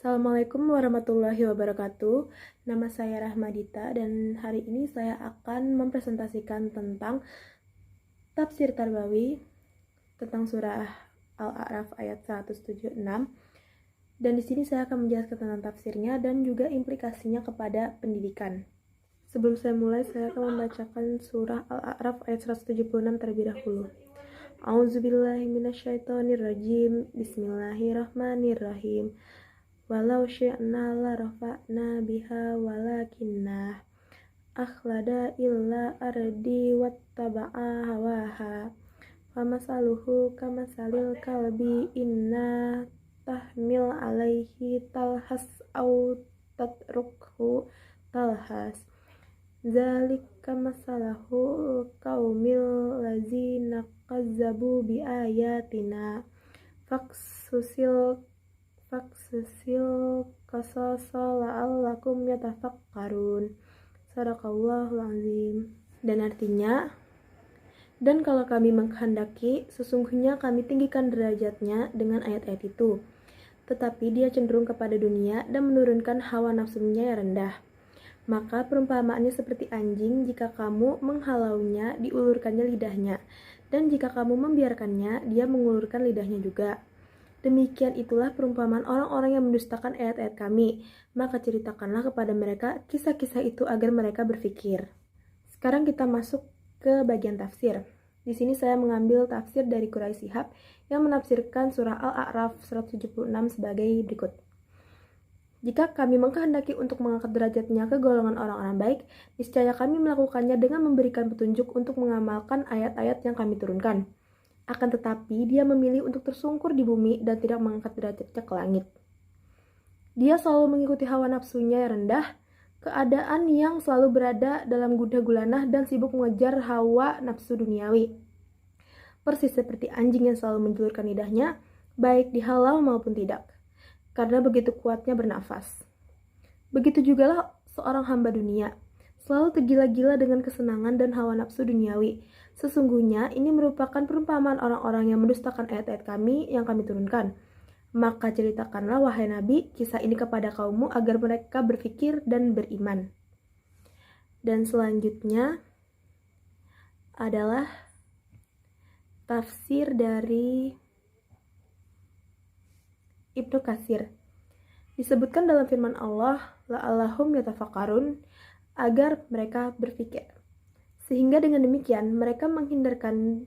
Assalamualaikum warahmatullahi wabarakatuh. Nama saya Rahmadita dan hari ini saya akan mempresentasikan tentang tafsir Tarbawi tentang surah Al-A'raf ayat 176. Dan di sini saya akan menjelaskan tentang tafsirnya dan juga implikasinya kepada pendidikan. Sebelum saya mulai, saya akan membacakan surah Al-A'raf ayat 176 terlebih dahulu. A'udzubillahi minasyaitonirrajim. Bismillahirrahmanirrahim. Walau syi'na la rafa'na biha walakinnah akhlada illa ardi wattaba'a hawaha famasaluhu kamasalil kalbi inna tahmil alaihi talhas au tatrukhu talhas zalika masalahu qaumil lazina kazzabu bi ayatina faksusil qasasa la'allakum yatafakkarun. Sadaqallahul azim. Dan artinya, dan kalau kami menghendaki, sesungguhnya kami tinggikan derajatnya dengan ayat-ayat itu. Tetapi dia cenderung kepada dunia dan menurunkan hawa nafsunya yang rendah. Maka perumpamaannya seperti anjing, jika kamu menghalaunya, diulurkannya lidahnya. Dan jika kamu membiarkannya, dia mengulurkan lidahnya juga. Demikian itulah perumpamaan orang-orang yang mendustakan ayat-ayat kami. Maka ceritakanlah kepada mereka kisah-kisah itu agar mereka berfikir. Sekarang kita masuk ke bagian tafsir. Di sini saya mengambil tafsir dari Quraisy Shihab yang menafsirkan surah Al-A'raf 176 sebagai berikut. Jika kami mengkehendaki untuk mengangkat derajatnya ke golongan orang-orang baik, niscaya kami melakukannya dengan memberikan petunjuk untuk mengamalkan ayat-ayat yang kami turunkan. Akan tetapi, dia memilih untuk tersungkur di bumi dan tidak mengangkat derajatnya ke langit. Dia selalu mengikuti hawa nafsunya yang rendah, keadaan yang selalu berada dalam gundah gulana dan sibuk mengejar hawa nafsu duniawi. Persis seperti anjing yang selalu menjulurkan lidahnya, baik dihalau maupun tidak, karena begitu kuatnya bernafas. Begitu jugalah seorang hamba dunia, selalu tergila-gila dengan kesenangan dan hawa nafsu duniawi. Sesungguhnya ini merupakan perumpamaan orang-orang yang mendustakan ayat-ayat kami yang kami turunkan. Maka ceritakanlah wahai Nabi kisah ini kepada kaummu agar mereka berfikir dan beriman. Dan selanjutnya adalah tafsir dari Ibnu Katsir. Disebutkan dalam firman Allah, la'allahum yatafakkarun, agar mereka berfikir. Sehingga dengan demikian mereka menghindarkan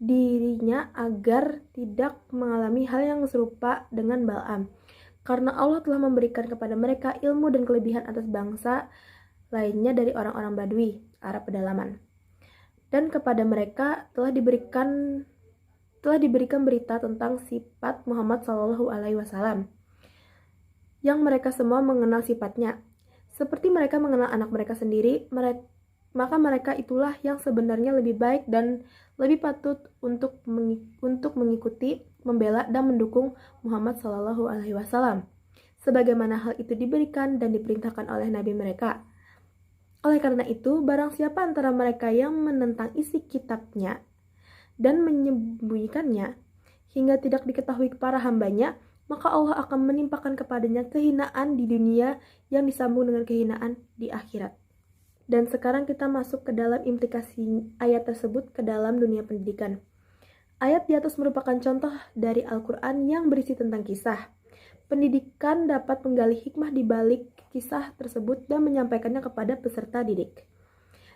dirinya agar tidak mengalami hal yang serupa dengan Bal'am. Karena Allah telah memberikan kepada mereka ilmu dan kelebihan atas bangsa lainnya dari orang-orang Badui, Arab pedalaman. Dan kepada mereka telah diberikan berita tentang sifat Muhammad SAW, yang mereka semua mengenal sifatnya. Seperti mereka mengenal anak mereka sendiri, maka mereka itulah yang sebenarnya lebih baik dan lebih patut untuk mengikuti, membela dan mendukung Muhammad SAW, sebagaimana hal itu diberikan dan diperintahkan oleh Nabi mereka. Oleh karena itu, barang siapa antara mereka yang menentang isi kitabnya dan menyembunyikannya hingga tidak diketahui para hambanya, maka Allah akan menimpakan kepadanya kehinaan di dunia yang disambung dengan kehinaan di akhirat. Dan sekarang kita masuk ke dalam implikasi ayat tersebut ke dalam dunia pendidikan. Ayat di atas merupakan contoh dari Al-Quran yang berisi tentang kisah. Pendidikan dapat menggali hikmah di balik kisah tersebut dan menyampaikannya kepada peserta didik.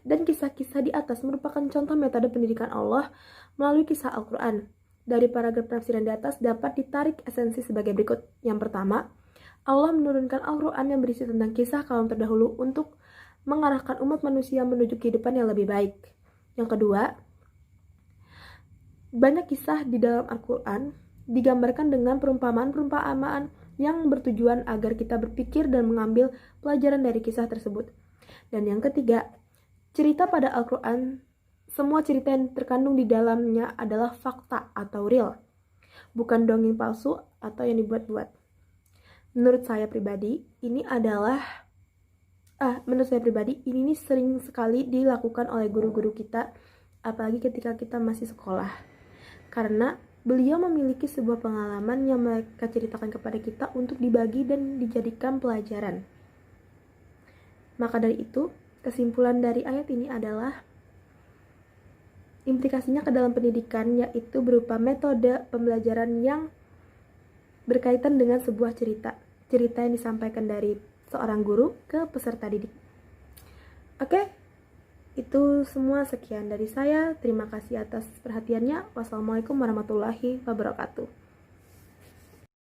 Dan kisah-kisah di atas merupakan contoh metode pendidikan Allah melalui kisah Al-Quran. Dari paragraf penafsiran di atas dapat ditarik esensi sebagai berikut. Yang pertama, Allah menurunkan Al-Quran yang berisi tentang kisah kaum terdahulu untuk mengarahkan umat manusia menuju kehidupan yang lebih baik. Yang kedua, banyak kisah di dalam Al-Quran digambarkan dengan perumpamaan-perumpamaan yang bertujuan agar kita berpikir dan mengambil pelajaran dari kisah tersebut. Dan yang ketiga, cerita pada Al-Quran, semua cerita yang terkandung di dalamnya adalah fakta atau real, bukan dongeng palsu atau yang dibuat-buat. Menurut saya pribadi, ini sering sekali dilakukan oleh guru-guru kita, apalagi ketika kita masih sekolah. Karena Beliau memiliki sebuah pengalaman yang mereka ceritakan kepada kita untuk dibagi dan dijadikan pelajaran. Maka dari itu, kesimpulan dari ayat ini adalah implikasinya ke dalam pendidikan, yaitu berupa metode pembelajaran yang berkaitan dengan sebuah cerita yang disampaikan dari seorang guru ke peserta didik. Oke, itu semua, sekian dari saya. Terima kasih atas perhatiannya. Wassalamualaikum warahmatullahi wabarakatuh.